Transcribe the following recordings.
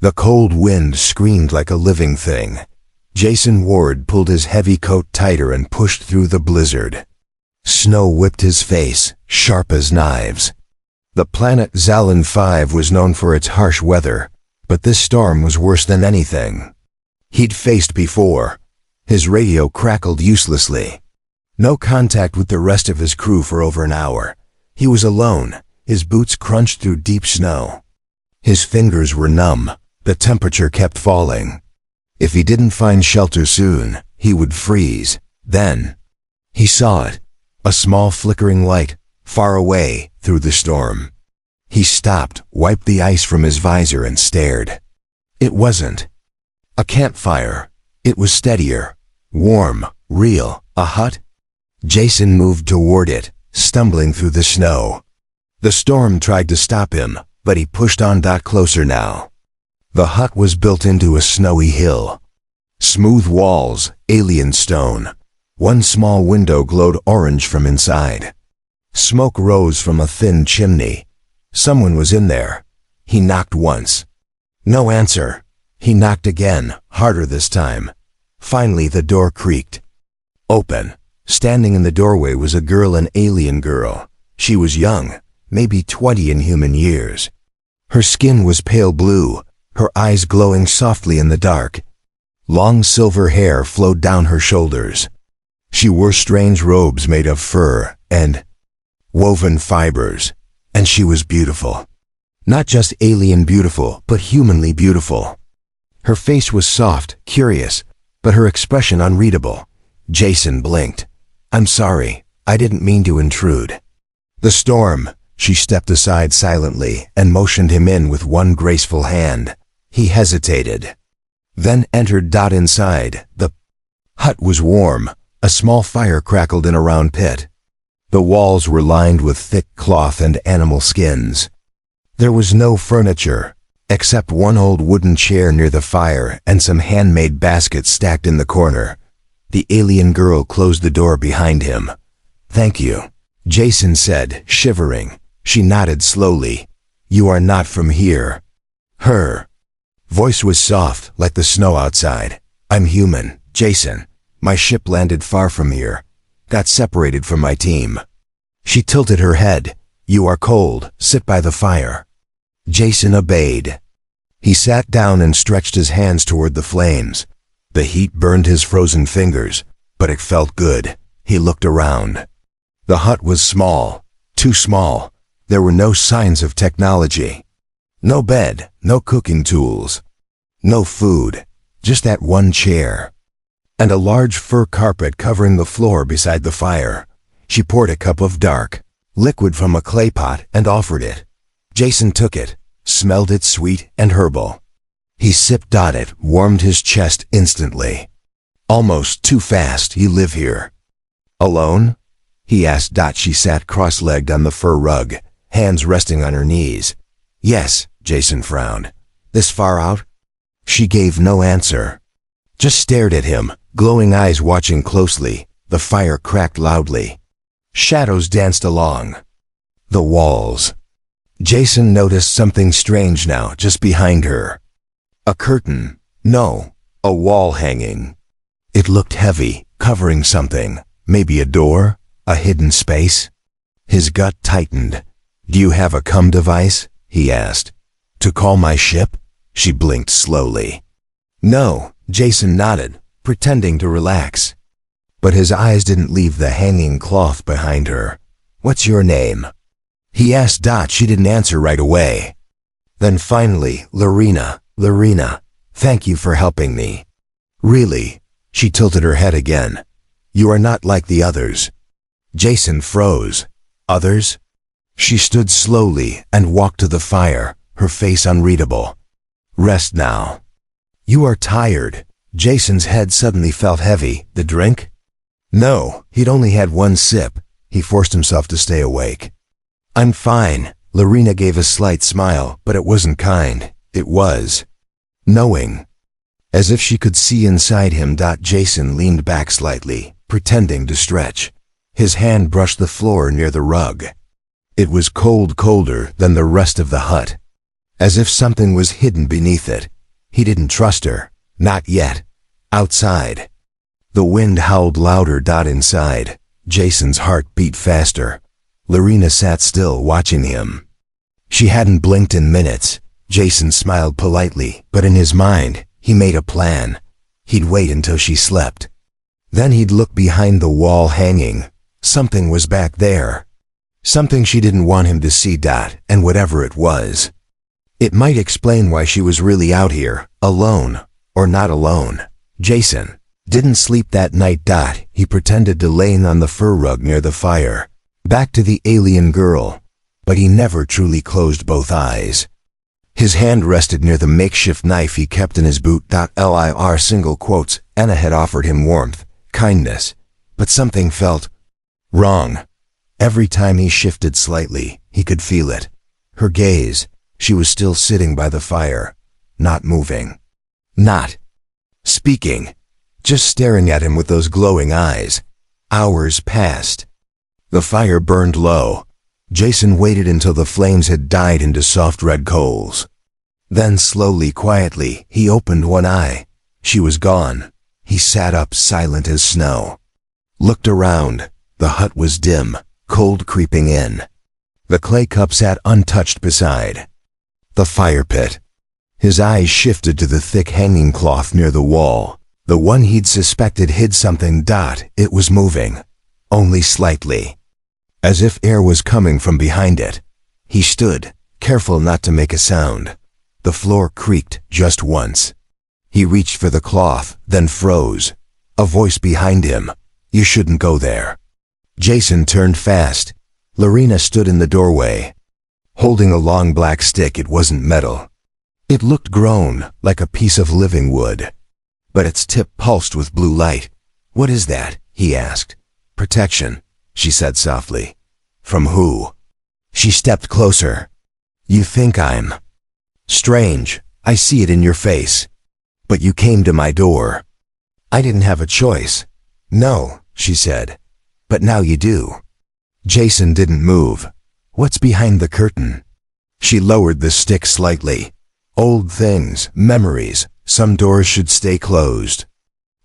The cold wind screamed like a living thing. Jason Ward pulled his heavy coat tighter and pushed through the blizzard. Snow whipped his face, sharp as knives. The planet Zalin 5 was known for its harsh weather, but this storm was worse than anything he'd faced before. His radio crackled uselessly. No contact with the rest of his crew for over an hour. He was alone, his boots crunched through deep snow. His fingers were numb, the temperature kept falling. If he didn't find shelter soon, he would freeze. Then, he saw it, a small flickering light, far away, through the storm. He stopped, wiped the ice from his visor and stared. It wasn't a campfire. It was steadier, warm, real, a hut. Jason moved toward it, stumbling through the snow. The storm tried to stop him, but he pushed on. Closer now. The hut was built into a snowy hill. Smooth walls, alien stone. One small window glowed orange from inside. Smoke rose from a thin chimney. Someone was in there. He knocked once. No answer. He knocked again, harder this time. Finally the door creaked. Open. Standing in the doorway was a girl, an alien girl. She was young, maybe 20 in human years. Her skin was pale blue, her eyes glowing softly in the dark. Long silver hair flowed down her shoulders. She wore strange robes made of fur and woven fibers, and she was beautiful. Not just alien beautiful, but humanly beautiful. Her face was soft, curious, but her expression unreadable. Jason blinked. "I'm sorry, I didn't mean to intrude." "The storm." She stepped aside silently and motioned him in with one graceful hand. He hesitated, then entered. Inside, the hut was warm. A small fire crackled in a round pit. The walls were lined with thick cloth and animal skins. There was no furniture, except one old wooden chair near the fire and some handmade baskets stacked in the corner. The alien girl closed the door behind him. "Thank you," Jason said, shivering. She nodded slowly. "You are not from here." Her voice was soft, like the snow outside. "I'm human, Jason. My ship landed far from here. Got separated from my team." She tilted her head. "You are cold. Sit by the fire." Jason obeyed. He sat down and stretched his hands toward the flames. The heat burned his frozen fingers, but it felt good. He looked around. The hut was small, too small. There were no signs of technology. No bed, no cooking tools, no food, just that one chair, and a large fur carpet covering the floor beside the fire. She poured a cup of dark liquid from a clay pot and offered it. Jason took it, smelled it sweet and herbal. He sipped on it, warmed his chest instantly. "Almost too fast. You live here alone?" he asked. She sat cross-legged on the fur rug, hands resting on her knees. "Yes," Jason frowned. "This far out?" She gave no answer, just stared at him, glowing eyes watching closely. The fire cracked loudly. Shadows danced along the walls. Jason noticed something strange now, just behind her. A curtain. No, a wall hanging. It looked heavy, covering something. Maybe a door? A hidden space? His gut tightened. "Do you have a comm device?" he asked. "To call my ship?" She blinked slowly. "No," Jason nodded, pretending to relax. But his eyes didn't leave the hanging cloth behind her. "What's your name?" he asked. She didn't answer right away. Then finally, "Lorena, Lorena, thank you for helping me." "Really?" She tilted her head again. "You are not like the others." Jason froze. "Others?" She stood slowly and walked to the fire, her face unreadable. "Rest now." "You are tired." Jason's head suddenly felt heavy. "The drink?" No, he'd only had one sip. He forced himself to stay awake. "I'm fine." Lorena gave a slight smile, but it wasn't kind. It was knowing, as if she could see inside him. Jason leaned back slightly, pretending to stretch. His hand brushed the floor near the rug. It was cold, colder than the rest of the hut. as if something was hidden beneath it. He didn't trust her. Not yet. Outside. The wind howled louder. Inside. Jason's heart beat faster. Lorena sat still, watching him. She hadn't blinked in minutes. Jason smiled politely, but in his mind, he made a plan. He'd wait until she slept. Then he'd look behind the wall hanging. Something was back there. Something she didn't want him to see. And whatever it was, it might explain why she was really out here, alone, or not alone. Jason didn't sleep that night. He pretended to lay on the fur rug near the fire, back to the alien girl, but he never truly closed both eyes. His hand rested near the makeshift knife he kept in his boot. Lir single quotes. Anna had offered him warmth, kindness, but something felt wrong. Every time he shifted slightly, he could feel it. Her gaze. She was still sitting by the fire, not moving, not speaking, just staring at him with those glowing eyes. Hours passed. The fire burned low. Jason waited until the flames had died into soft red coals. Then slowly, quietly, he opened one eye. She was gone. He sat up, silent as snow. Looked around. The hut was dim, cold creeping in. The clay cup sat untouched beside the fire pit. His eyes shifted to the thick hanging cloth near the wall. The one he'd suspected hid something. It was moving, only slightly, as if air was coming from behind it. He stood, careful not to make a sound. The floor creaked just once. He reached for the cloth, then froze. A voice behind him. "You shouldn't go there." Jason turned fast. Lorena stood in the doorway, holding a long black stick. It wasn't metal. It looked grown, like a piece of living wood, but its tip pulsed with blue light. "What is that?" he asked. "Protection," she said softly. "From who?" She stepped closer. "You think I'm strange. I see it in your face. But you came to my door." "I didn't have a choice." "No," she said. "But now you do." Jason didn't move. "What's behind the curtain?" She lowered the stick slightly. "Old things, memories. Some doors should stay closed."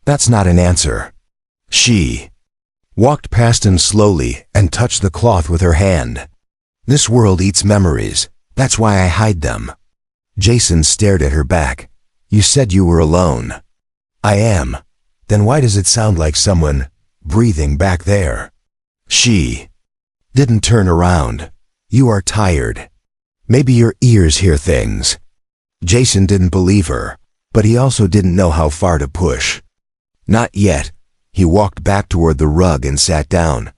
"That's not an answer." She walked past him slowly and touched the cloth with her hand. "This world eats memories. That's why I hide them." Jason stared at her back. "You said you were alone." "I am." "Then why does it sound like someone breathing back there?" She didn't turn around. "You are tired. Maybe your ears hear things." Jason didn't believe her, but he also didn't know how far to push. "Not yet." He walked back toward the rug and sat down.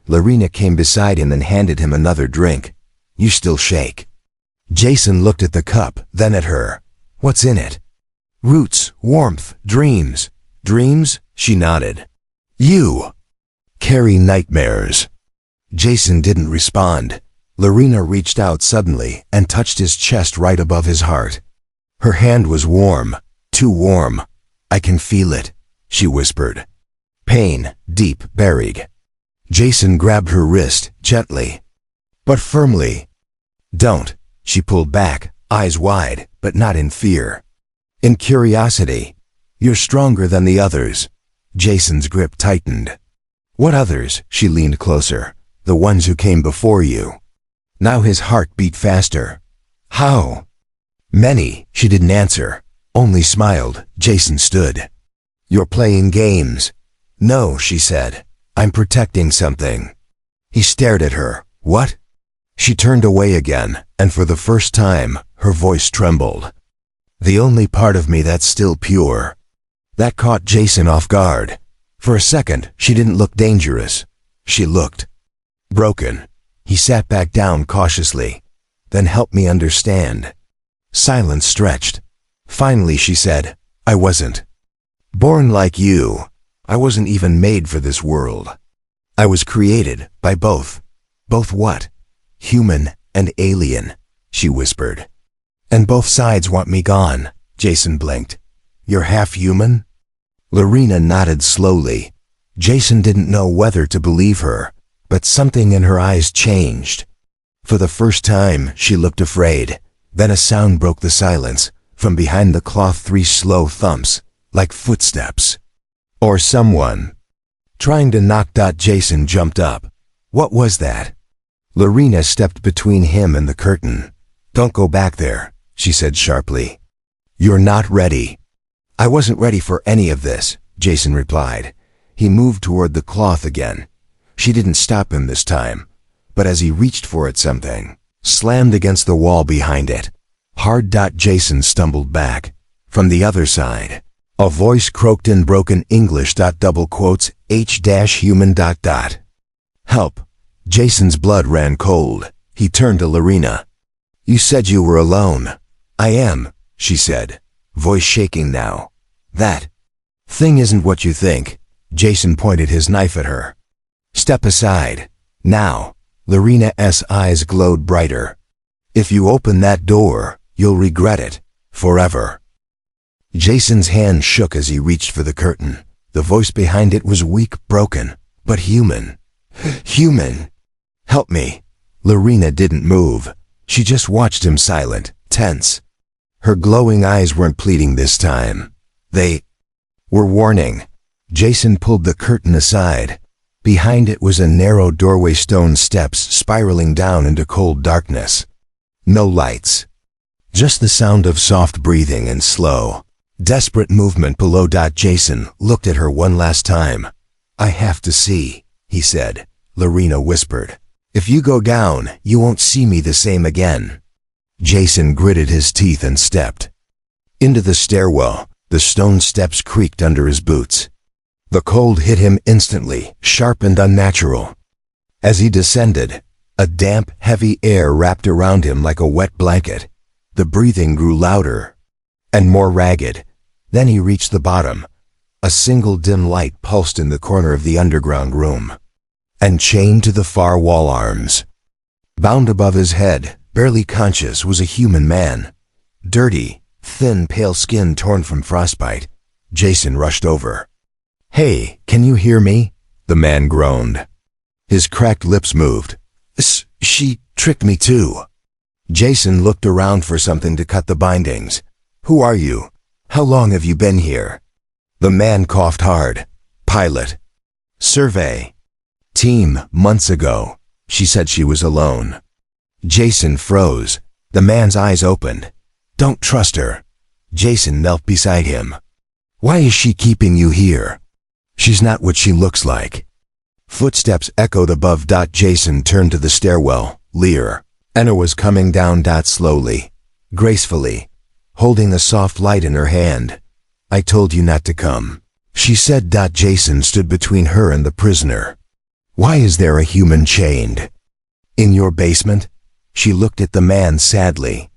Lorena came beside him and handed him another drink. "You still shake." Jason looked at the cup, then at her. "What's in it?" "Roots, warmth, dreams." "Dreams?" She nodded. "You carry nightmares." Jason didn't respond. Lorena reached out suddenly and touched his chest right above his heart. Her hand was warm, too warm. "I can feel it," she whispered. Pain, deep, buried. Jason grabbed her wrist, gently, but firmly. "Don't." She pulled back, eyes wide, but not in fear. In curiosity. "You're stronger than the others." Jason's grip tightened. "What others?" She leaned closer. "The ones who came before you." Now his heart beat faster. "How many?" She didn't answer, only smiled. Jason stood. "You're playing games." "No," she said. "I'm protecting something." He stared at her. "What?" She turned away again, and for the first time, her voice trembled. "The only part of me that's still pure." That caught Jason off guard. For a second, she didn't look dangerous. She looked broken. He sat back down cautiously. "Then help me understand." Silence stretched. Finally she said, "I wasn't born like you. I wasn't even made for this world. I was created by both." "Both what?" "Human and alien," she whispered. "And both sides want me gone." Jason blinked. "You're half human?" Lorena nodded slowly. Jason didn't know whether to believe her, but something in her eyes changed. For the first time, she looked afraid. Then a sound broke the silence. From behind the cloth, 3 slow thumps, like footsteps. Or someone. Trying to knock. Jason jumped up. What was that? Lorena stepped between him and the curtain. Don't go back there, she said sharply. You're not ready. I wasn't ready for any of this, Jason replied. He moved toward the cloth again. She didn't stop him this time, but as he reached for it, something slammed against the wall behind it. Hard. Jason stumbled back. From the other side, a voice croaked in broken English. Double quotes, H-human. Help. Jason's blood ran cold. He turned to Lorena. You said you were alone. I am, she said, voice shaking now. That thing isn't what you think. Jason pointed his knife at her. Step aside. Now. Lorena's eyes glowed brighter. If you open that door, you'll regret it. Forever. Jason's hand shook as he reached for the curtain. The voice behind it was weak, broken, but human. Human. Help me. Lorena didn't move. She just watched him, silent, tense. Her glowing eyes weren't pleading this time. They were warning. Jason pulled the curtain aside. Behind it was a narrow doorway, stone steps spiraling down into cold darkness. No lights. Just the sound of soft breathing and slow, desperate movement below. Jason looked at her one last time. I have to see, he said. Lorena whispered. If you go down, you won't see me the same again. Jason gritted his teeth and stepped into the stairwell. The stone steps creaked under his boots. The cold hit him instantly, sharp and unnatural. As he descended, a damp, heavy air wrapped around him like a wet blanket. The breathing grew louder and more ragged. Then he reached the bottom. A single dim light pulsed in the corner of the underground room. And chained to the far wall arms, bound above his head, barely conscious, was a human man. Dirty, thin, pale skin torn from frostbite. Jason rushed over. Hey, can you hear me? The man groaned. His cracked lips moved. She tricked me too. Jason looked around for something to cut the bindings. Who are you? How long have you been here? The man coughed hard. Pilot. Survey. Team, months ago. She said she was alone. Jason froze. The man's eyes opened. Don't trust her. Jason knelt beside him. Why is she keeping you here? She's not what she looks like. Footsteps echoed above. Jason turned to the stairwell. Lear. Anna was coming down. Slowly, gracefully, holding a soft light in her hand. I told you not to come, she said. Jason stood between her and the prisoner. Why is there a human chained in your basement? She looked at the man sadly.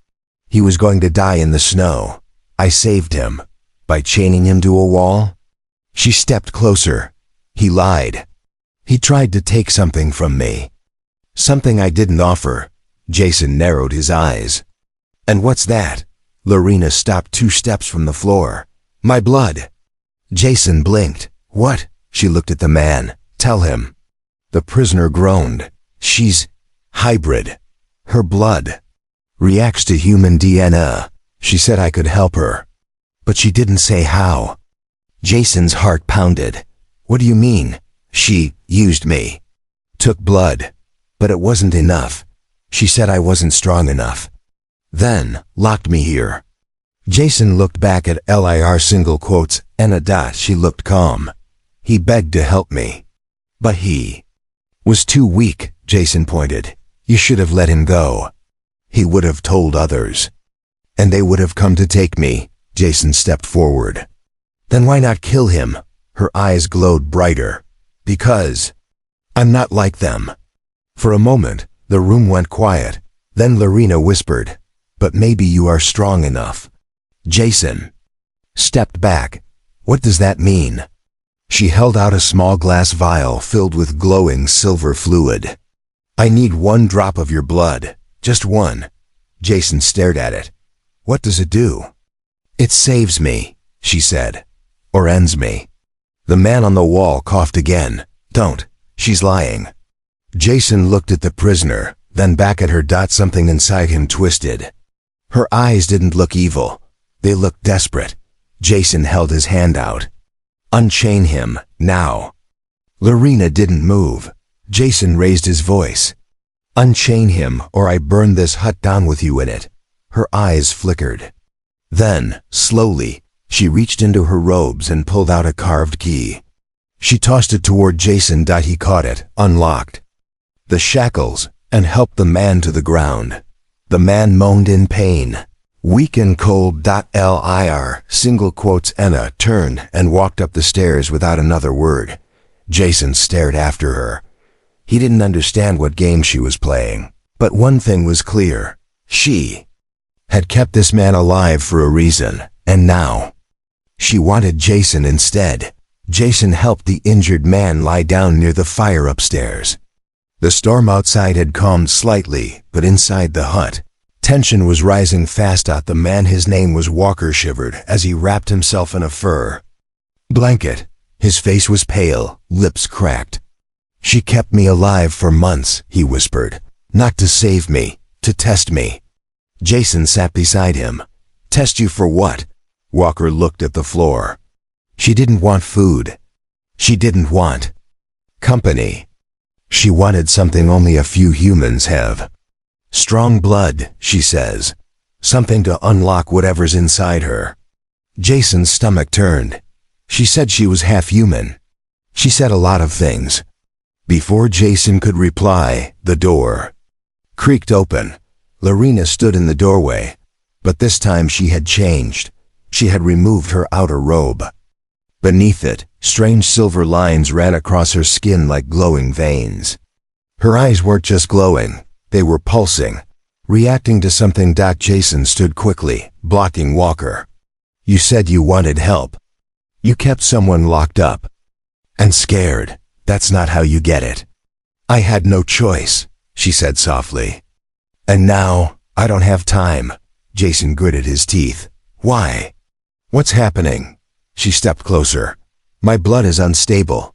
He was going to die in the snow. I saved him by chaining him to a wall. She stepped closer. He lied. He tried to take something from me. Something I didn't offer. Jason narrowed his eyes. And what's that? Lorena stopped 2 steps from the floor. My blood. Jason blinked. What? She looked at the man. Tell him. The prisoner groaned. She's hybrid. Her blood reacts to human DNA. She said I could help her, but she didn't say how. Jason's heart pounded. What do you mean? She used me. Took blood, but it wasn't enough. She said I wasn't strong enough. Then locked me here. Jason looked back at Lir single quotes Anna. She looked calm. He begged to help me, but he was too weak. Jason pointed. You should have let him go. He would have told others, and they would have come to take me. Jason stepped forward. Then why not kill him? Her eyes glowed brighter. Because I'm not like them. For a moment, the room went quiet. Then Lorena whispered, but maybe you are strong enough. Jason stepped back. What does that mean? She held out a small glass vial filled with glowing silver fluid. I need 1 drop of your blood. Just 1. Jason stared at it. What does it do? It saves me, she said. Or ends me. The man on the wall coughed again. Don't. She's lying. Jason looked at the prisoner, then back at her. Something inside him twisted. Her eyes didn't look evil. They looked desperate. Jason held his hand out. Unchain him, now. Lorena didn't move. Jason raised his voice. Unchain him, or I burn this hut down with you in it. Her eyes flickered. Then, slowly, she reached into her robes and pulled out a carved key. She tossed it toward Jason. He caught it, unlocked the shackles, and helped the man to the ground. The man moaned in pain. Weak and cold. Lir, single quotes. Anna turned and walked up the stairs without another word. Jason stared after her. He didn't understand what game she was playing. But one thing was clear. She had kept this man alive for a reason, and now she wanted Jason instead. Jason helped the injured man lie down near the fire upstairs. The storm outside had calmed slightly, but inside the hut, tension was rising fast. The man, his name was Walker, shivered as he wrapped himself in a fur blanket. His face was pale, lips cracked. She kept me alive for months, he whispered. Not to save me, to test me. Jason sat beside him. Test you for what? Walker looked at the floor. She didn't want food. She didn't want company. She wanted something only a few humans have. Strong blood, she says. Something to unlock whatever's inside her. Jason's stomach turned. She said she was half human. She said a lot of things. Before Jason could reply, the door creaked open. Lorena stood in the doorway, but this time she had changed. She had removed her outer robe. Beneath it, strange silver lines ran across her skin like glowing veins. Her eyes weren't just glowing, they were pulsing, reacting to something. Jason stood quickly, blocking Walker. You said you wanted help. You kept someone locked up and scared. That's not how you get it. I had no choice, she said softly. And now, I don't have time. Jason gritted his teeth. Why? What's happening? She stepped closer. My blood is unstable.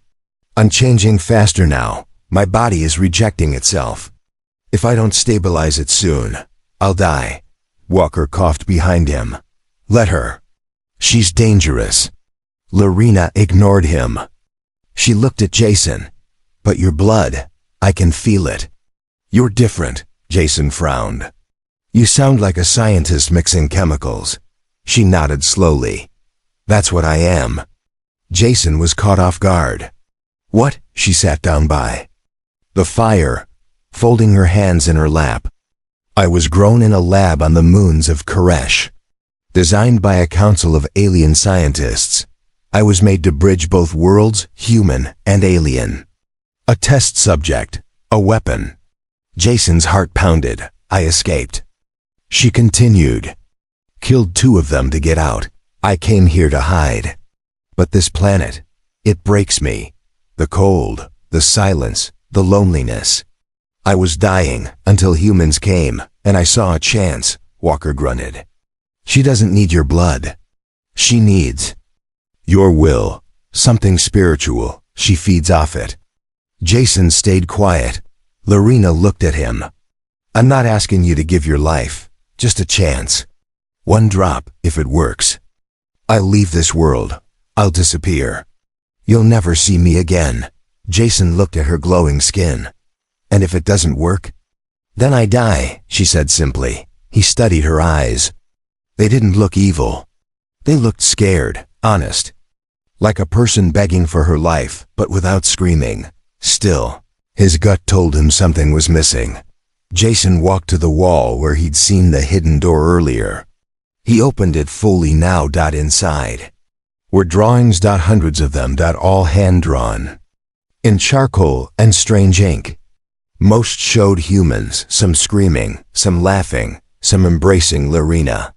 I'm changing faster now. My body is rejecting itself. If I don't stabilize it soon, I'll die. Walker coughed behind him. Let her. She's dangerous. Lorena ignored him. She looked at Jason. But your blood, I can feel it. You're different, Jason frowned. You sound like a scientist mixing chemicals. She nodded slowly. That's what I am. Jason was caught off guard. What? She sat down by the fire, folding her hands in her lap. I was grown in a lab on the moons of Koresh. Designed by a council of alien scientists, I was made to bridge both worlds, human and alien. A test subject, a weapon. Jason's heart pounded. I escaped. She continued. Killed 2 of them to get out. I came here to hide. But this planet, it breaks me. The cold, the silence, the loneliness. I was dying until humans came, and I saw a chance, Walker grunted. She doesn't need your blood. She needs your will, something spiritual. She feeds off it. Jason stayed quiet. Lorena looked at him. I'm not asking you to give your life, just a chance. 1 drop, if it works. I'll leave this world. I'll disappear. You'll never see me again. Jason looked at her glowing skin. And if it doesn't work? Then I die, she said simply. He studied her eyes. They didn't look evil. They looked scared, honest. Like a person begging for her life, but without screaming. Still, his gut told him something was missing. Jason walked to the wall where he'd seen the hidden door earlier. He opened it fully now. Inside were drawings. Hundreds of them. All hand-drawn. In charcoal and strange ink. Most showed humans, some screaming, some laughing, some embracing Lorena.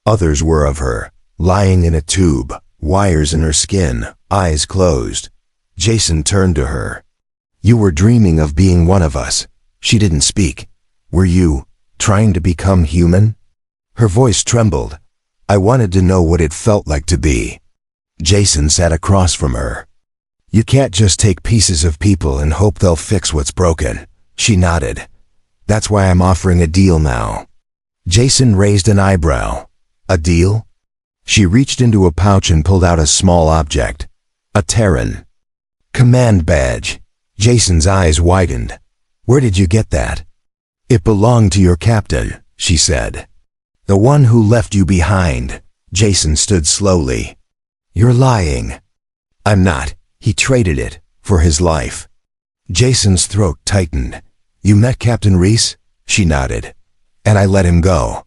Others were of her, lying in a tube, wires in her skin, eyes closed. Jason turned to her. You were dreaming of being one of us. She didn't speak. Were you trying to become human? Her voice trembled. I wanted to know what it felt like to be. Jason sat across from her. You can't just take pieces of people and hope they'll fix what's broken. She nodded. That's why I'm offering a deal now. Jason raised an eyebrow. A deal? She reached into a pouch and pulled out a small object. A Terran command badge. Jason's eyes widened. Where did you get that? It belonged to your captain, she said. The one who left you behind. Jason stood slowly. You're lying. I'm not. He traded it for his life. Jason's throat tightened. You met Captain Reese? She nodded. And I let him go.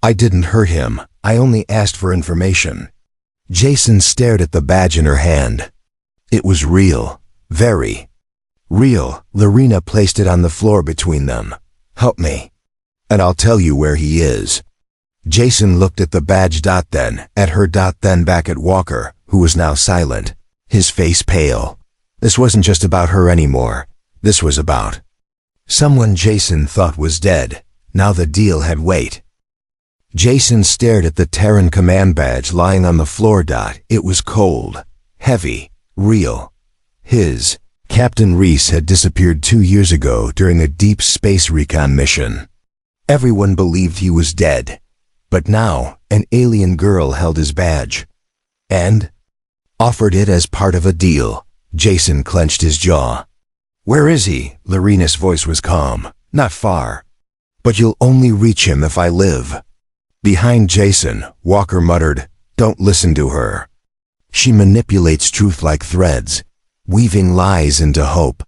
I didn't hurt him. I only asked for information. Jason stared at the badge in her hand. It was real. Very real. Lorena placed it on the floor between them. Help me, and I'll tell you where he is. Jason looked at the badge, then at her, then back at Walker, who was now silent, his face pale. This wasn't just about her anymore. This was about someone Jason thought was dead. Now the deal had weight. Jason stared at the Terran command badge lying on the floor. It was cold, heavy, real. His Captain Reese had disappeared 2 years ago during a deep space recon mission. Everyone believed he was dead. But now, an alien girl held his badge. And offered it as part of a deal. Jason clenched his jaw. Where is he? Lorena's voice was calm. Not far. But you'll only reach him if I live. Behind Jason, Walker muttered, Don't listen to her. She manipulates truth like threads, weaving lies into hope.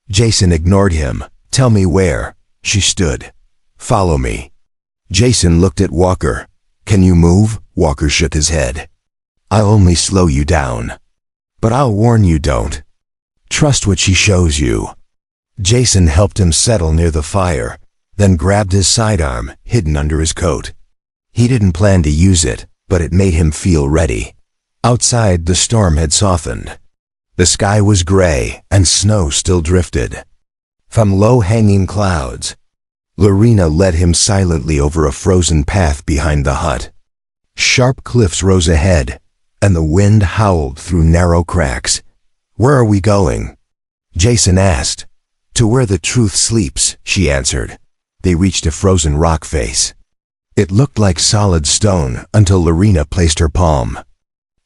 Jason ignored him. Tell me where. She stood. Follow me. Jason looked at Walker. Can you move? Walker shook his head. I'll only slow you down. But I'll warn you, don't. Trust what she shows you. Jason helped him settle near the fire, then grabbed his sidearm, hidden under his coat. He didn't plan to use it, but it made him feel ready. Outside, the storm had softened. The sky was gray, and snow still drifted from low-hanging clouds. Lorena led him silently over a frozen path behind the hut. Sharp cliffs rose ahead, and the wind howled through narrow cracks. Where are we going? Jason asked. To where the truth sleeps, she answered. They reached a frozen rock face. It looked like solid stone until Lorena placed her palm.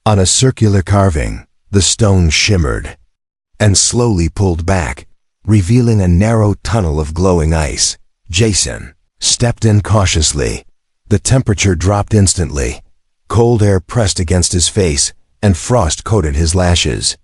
On a circular carving, the stone shimmered and slowly pulled back, revealing a narrow tunnel of glowing ice. Jason stepped in cautiously. The temperature dropped instantly. Cold air pressed against his face, and frost coated his lashes.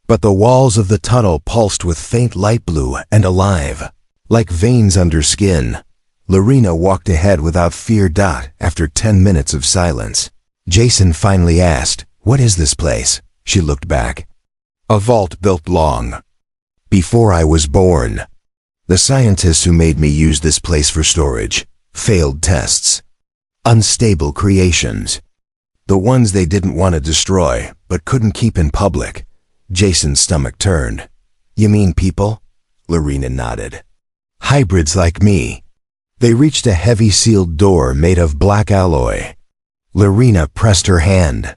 But the walls of the tunnel pulsed with faint light blue and alive, like veins under skin. Lorena walked ahead without fear. After 10 minutes of silence, Jason finally asked, What is this place? She looked back. A vault built long before I was born. The scientists who made me use this place for storage. Failed tests. Unstable creations. The ones they didn't want to destroy, but couldn't keep in public. Jason's stomach turned. You mean people? Lorena nodded. Hybrids like me. They reached a heavy sealed door made of black alloy. Lorena pressed her hand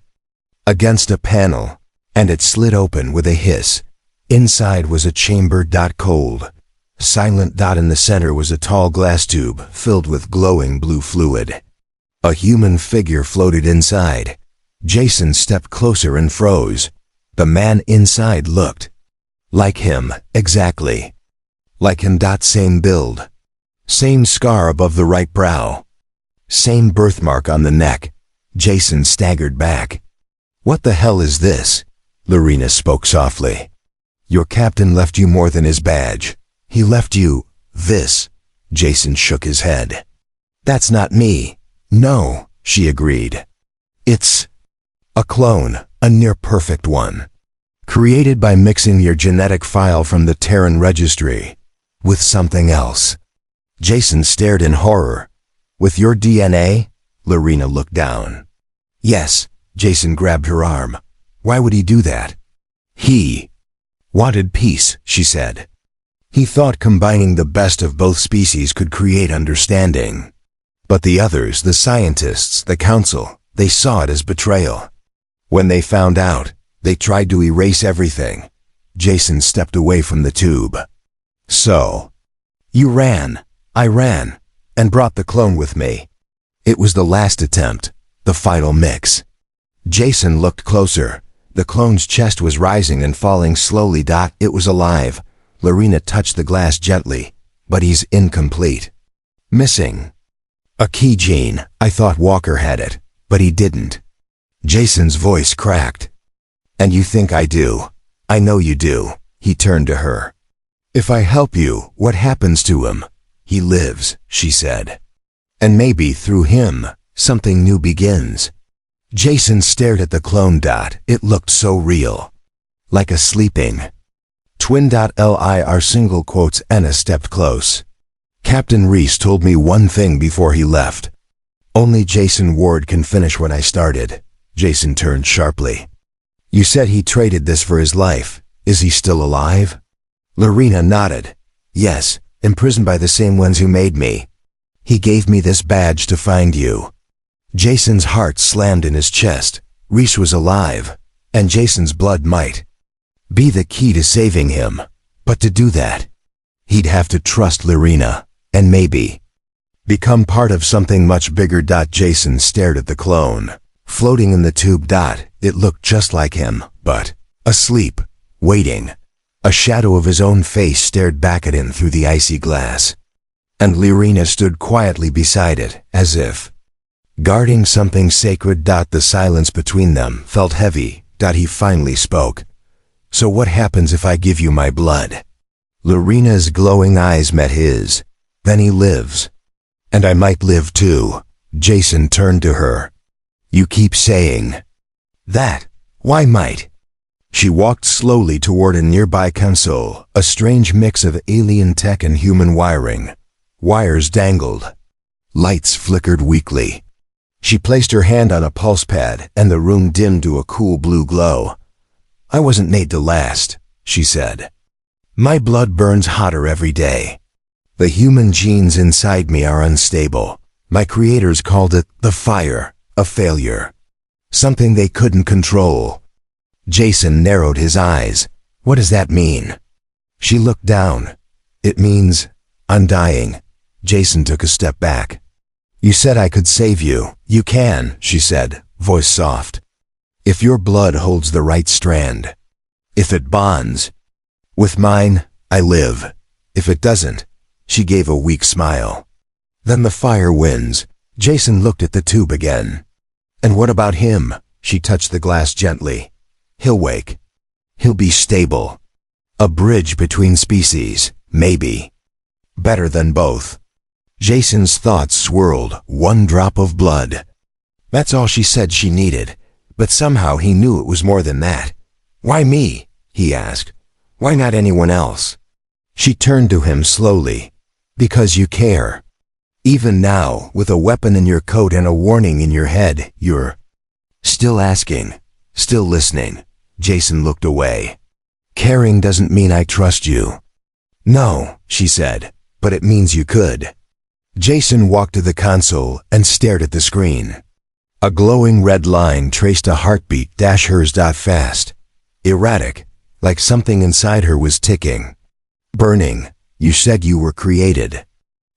against a panel, and it slid open with a hiss. Inside was a chamber. Cold. Silent. In the center was a tall glass tube filled with glowing blue fluid. A human figure floated inside. Jason stepped closer and froze. The man inside looked like him, exactly. Like him. Same build. Same scar above the right brow. Same birthmark on the neck. Jason staggered back. What the hell is this? Lorena spoke softly. Your captain left you more than his badge. He left you this. Jason shook his head. That's not me. No, she agreed. It's a clone, a near-perfect one. Created by mixing your genetic file from the Terran registry with something else. Jason stared in horror. With your DNA? Lorena looked down. Yes, Jason grabbed her arm. Why would he do that? He wanted peace, she said. He thought combining the best of both species could create understanding. But the others, the scientists, the council, they saw it as betrayal. When they found out, they tried to erase everything. Jason stepped away from the tube. So, you ran. I ran, and brought the clone with me. It was the last attempt, the final mix. Jason looked closer. The clone's chest was rising and falling slowly. It was alive. Lorena touched the glass gently, but he's incomplete. Missing. A key gene. I thought Walker had it, but he didn't. Jason's voice cracked. And you think I do? I know you do. He turned to her. If I help you, what happens to him? He lives, she said. And maybe through him, something new begins. Jason stared at the clone. It looked so real. Like a sleeping twin. Lir single quotes. Anna stepped close. Captain Reese told me one thing before he left. Only Jason Ward can finish what I started. Jason turned sharply. You said he traded this for his life. Is he still alive? Lorena nodded. Yes, imprisoned by the same ones who made me. He gave me this badge to find you. Jason's heart slammed in his chest. Reese was alive, and Jason's blood might be the key to saving him. But to do that, he'd have to trust Lorena, and maybe become part of something much bigger. Jason stared at the clone, floating in the tube. It looked just like him, but asleep, waiting. A shadow of his own face stared back at him through the icy glass. And Lorena stood quietly beside it, as if guarding something sacred. The silence between them felt heavy. He finally spoke. So what happens if I give you my blood? Lorena's glowing eyes met his. Then he lives. And I might live too. Jason turned to her. You keep saying that. Why might? She walked slowly toward a nearby console, a strange mix of alien tech and human wiring. Wires dangled. Lights flickered weakly. She placed her hand on a pulse pad, and the room dimmed to a cool blue glow. I wasn't made to last, she said. My blood burns hotter every day. The human genes inside me are unstable. My creators called it the fire, a failure. Something they couldn't control. Jason narrowed his eyes. What does that mean? She looked down. It means I'm dying. Jason took a step back. You said I could save you. You can, she said, voice soft. If your blood holds the right strand. If it bonds with mine, I live. If it doesn't, she gave a weak smile. Then the fire wins. Jason looked at the tube again. And what about him? She touched the glass gently. He'll wake. He'll be stable. A bridge between species, maybe. Better than both. Jason's thoughts swirled, one drop of blood. That's all she said she needed, but somehow he knew it was more than that. Why me? He asked. Why not anyone else? She turned to him slowly. Because you care. Even now, with a weapon in your coat and a warning in your head, you're still asking, still listening. Jason looked away. Caring doesn't mean I trust you. No, she said, but it means you could. Jason walked to the console and stared at the screen. A glowing red line traced a heartbeat. Hers fast. Erratic, like something inside her was ticking. Burning. You said you were created.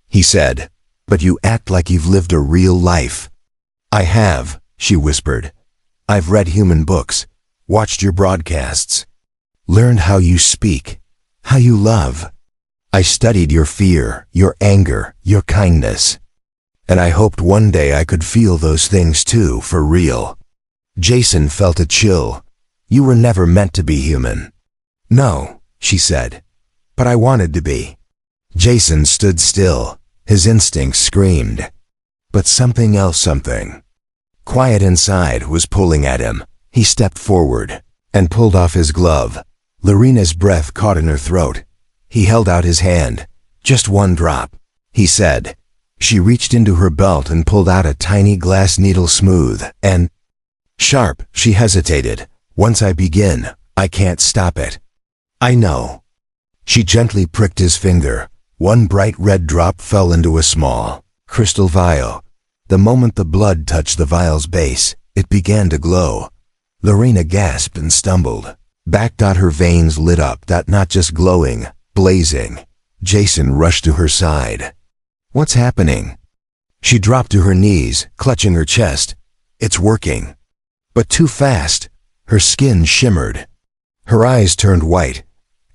He said, but you act like you've lived a real life. I have, she whispered. I've read human books, watched your broadcasts, learned how you speak, how you love. I studied your fear, your anger, your kindness. And I hoped one day I could feel those things too, for real. Jason felt a chill. You were never meant to be human. No, she said. But I wanted to be. Jason stood still. His instincts screamed. But something else, quiet inside, was pulling at him. He stepped forward and pulled off his glove. Lorena's breath caught in her throat. He held out his hand. Just one drop, he said. She reached into her belt and pulled out a tiny glass needle, smooth and sharp. She hesitated. Once I begin, I can't stop it. I know. She gently pricked his finger. One bright red drop fell into a small crystal vial. The moment the blood touched the vial's base, it began to glow. Lorena gasped and stumbled. Back. Her veins lit up. Not just glowing, blazing. Jason rushed to her side. What's happening? She dropped to her knees, clutching her chest. It's working. But too fast. Her skin shimmered. Her eyes turned white,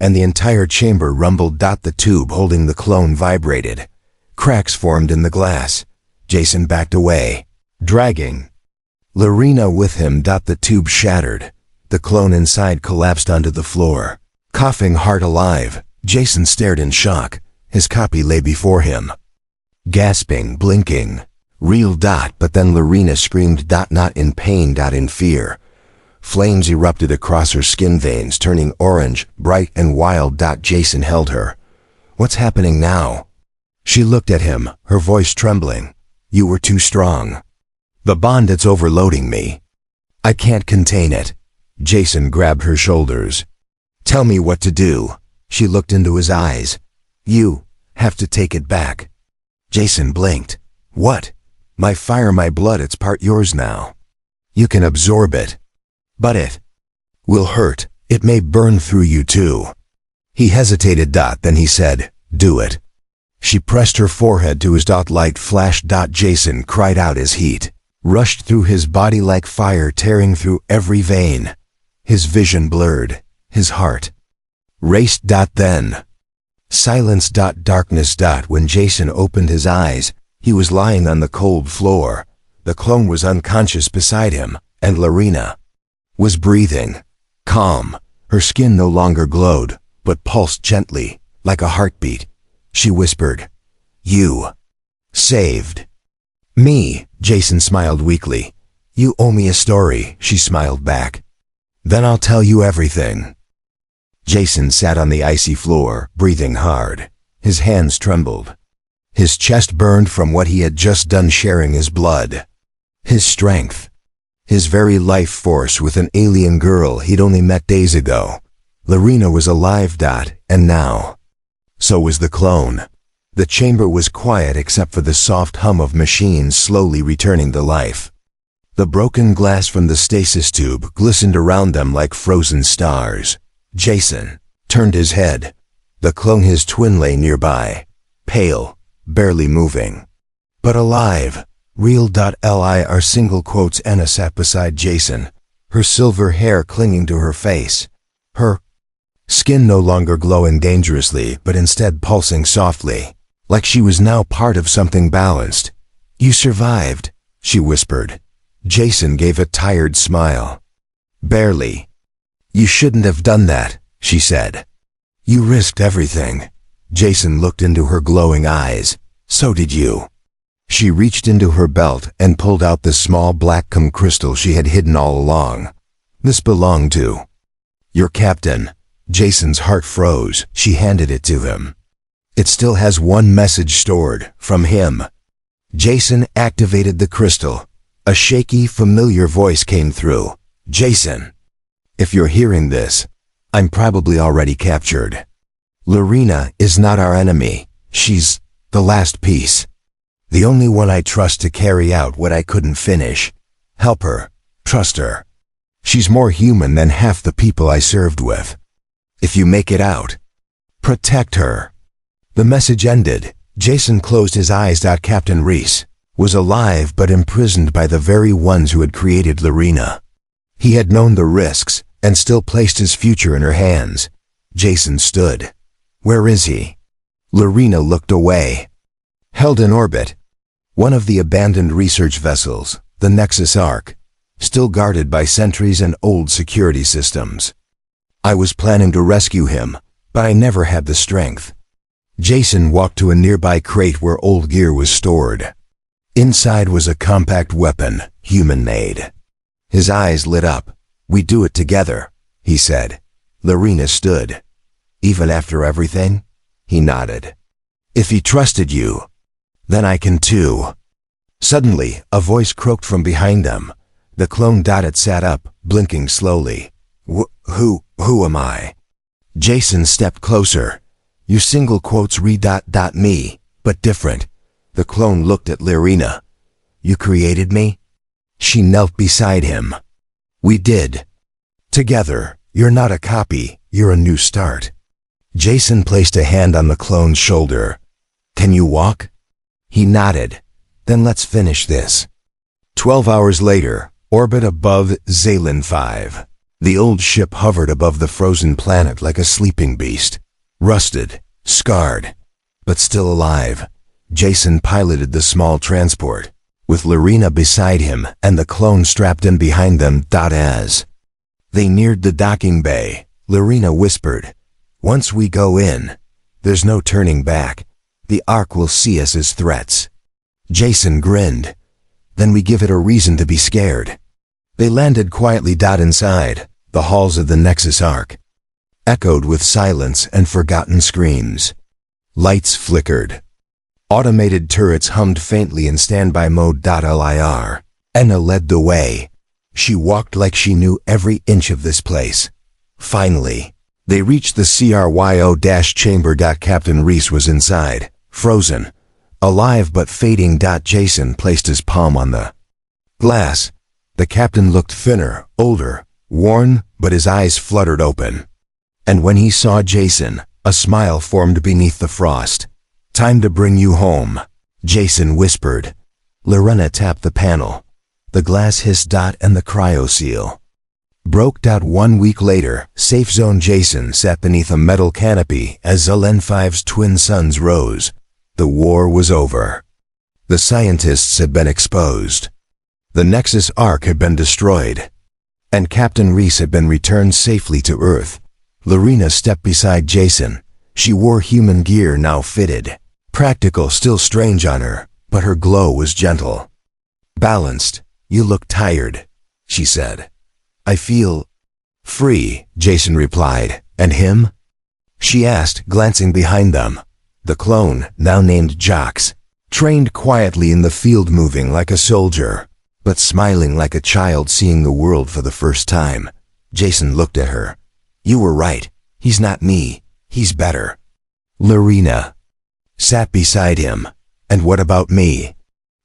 and the entire chamber rumbled. The tube holding the clone vibrated. Cracks formed in the glass. Jason backed away, dragging Lorena with him. The tube shattered. The clone inside collapsed onto the floor. Coughing, heart alive, Jason stared in shock. His copy lay before him. Gasping, blinking. Real. But then Lorena screamed. Not in pain. In fear. Flames erupted across her skin veins, turning orange, bright and wild. Jason held her. What's happening now? She looked at him, her voice trembling. You were too strong. The bond, it's overloading me. I can't contain it. Jason grabbed her shoulders. Tell me what to do. She looked into his eyes. You have to take it back. Jason blinked. What? My fire, my blood, it's part yours now. You can absorb it. But it will hurt. It may burn through you too. He hesitated. Then he said, do it. She pressed her forehead to his. Light flashed. Jason cried out. His heat rushed through his body like fire, tearing through every vein. His vision blurred. His heart raced. Then silence. Darkness. When Jason opened his eyes, he was lying on the cold floor. The clone was unconscious beside him, and Lorena was breathing. Calm. Her skin no longer glowed, but pulsed gently, like a heartbeat. She whispered, You saved me. Jason smiled weakly. You owe me a story, she smiled back. Then I'll tell you everything. Jason sat on the icy floor, breathing hard. His hands trembled. His chest burned from what he had just done, sharing his blood. His strength. His very life force with an alien girl he'd only met days ago. Lorena was alive. And now, so was the clone. The chamber was quiet except for the soft hum of machines slowly returning to life. The broken glass from the stasis tube glistened around them like frozen stars. Jason turned his head. The clone, his twin, lay nearby, pale, barely moving, but alive. Real. Lir single quotes. Anna sat beside Jason, her silver hair clinging to her face. Her skin no longer glowing dangerously, but instead pulsing softly, like she was now part of something balanced. You survived, she whispered. Jason gave a tired smile. Barely. You shouldn't have done that, she said. You risked everything. Jason looked into her glowing eyes. So did you. She reached into her belt and pulled out the small black crystal she had hidden all along. This belonged to your captain. Jason's heart froze. She handed it to him. It still has one message stored, from him. Jason activated the crystal. A shaky, familiar voice came through. Jason, if you're hearing this, I'm probably already captured. Lorena is not our enemy. She's the last piece. The only one I trust to carry out what I couldn't finish. Help her. Trust her. She's more human than half the people I served with. If you make it out, protect her. The message ended. Jason closed his eyes. Captain Reese was alive but imprisoned by the very ones who had created Lorena. He had known the risks and still placed his future in her hands. Jason stood. Where is he? Lorena looked away. Held in orbit. One of the abandoned research vessels, the Nexus Ark, still guarded by sentries and old security systems. I was planning to rescue him, but I never had the strength. Jason walked to a nearby crate where old gear was stored. Inside was a compact weapon, human-made. His eyes lit up. We do it together, he said. Lorena stood. Even after everything? He nodded. If he trusted you, then I can too. Suddenly, a voice croaked from behind them. The clone Dotted sat up, blinking slowly. Who am I? Jason stepped closer. You single quotes read me, but different. The clone looked at Lorena. You created me? She knelt beside him. We did. Together. You're not a copy, you're a new start. Jason placed a hand on the clone's shoulder. Can you walk? He nodded. Then let's finish this. 12 hours later, orbit above Zalin 5. The old ship hovered above the frozen planet like a sleeping beast. Rusted, scarred, but still alive. Jason piloted the small transport, with Lorena beside him and the clone strapped in behind them. As they neared the docking bay, Lorena whispered, "Once we go in, there's no turning back. The Ark will see us as threats." Jason grinned. "Then we give it a reason to be scared." They landed quietly. Inside, the halls of the Nexus Ark echoed with silence and forgotten screams. Lights flickered. Automated turrets hummed faintly in standby mode. Lir. Enna led the way. She walked like she knew every inch of this place. Finally, they reached the cryo-chamber. Captain Reese was inside, frozen, alive but fading. Jason placed his palm on the glass. The captain looked thinner, older, worn, but his eyes fluttered open. And when he saw Jason, a smile formed beneath the frost. "Time to bring you home," Jason whispered. Lorena tapped the panel. The glass hissed. And the cryo seal broke. 1 week later, safe zone. Jason sat beneath a metal canopy as Zalin 5's twin suns rose. The war was over. The scientists had been exposed. The Nexus Ark had been destroyed. And Captain Reese had been returned safely to Earth. Lorena stepped beside Jason. She wore human gear now fitted. Practical, still strange on her, but her glow was gentle. "Balanced. You look tired," she said. "I feel free," Jason replied. "And him?" she asked, glancing behind them. The clone, now named Jox, trained quietly in the field, moving like a soldier, but smiling like a child seeing the world for the first time. Jason looked at her. "You were right. He's not me. He's better." Lorena sat beside him. "And what about me?"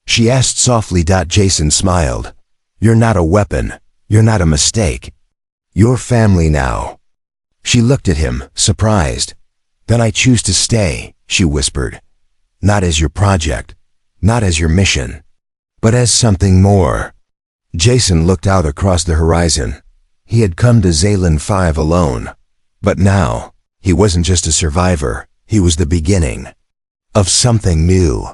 she asked softly. Jason smiled. "You're not a weapon. You're not a mistake. You're family now." She looked at him, surprised. "Then I choose to stay," she whispered. "Not as your project, not as your mission, but as something more." Jason looked out across the horizon. He had come to Zalin 5 alone. But now, he wasn't just a survivor, he was the beginning of something new.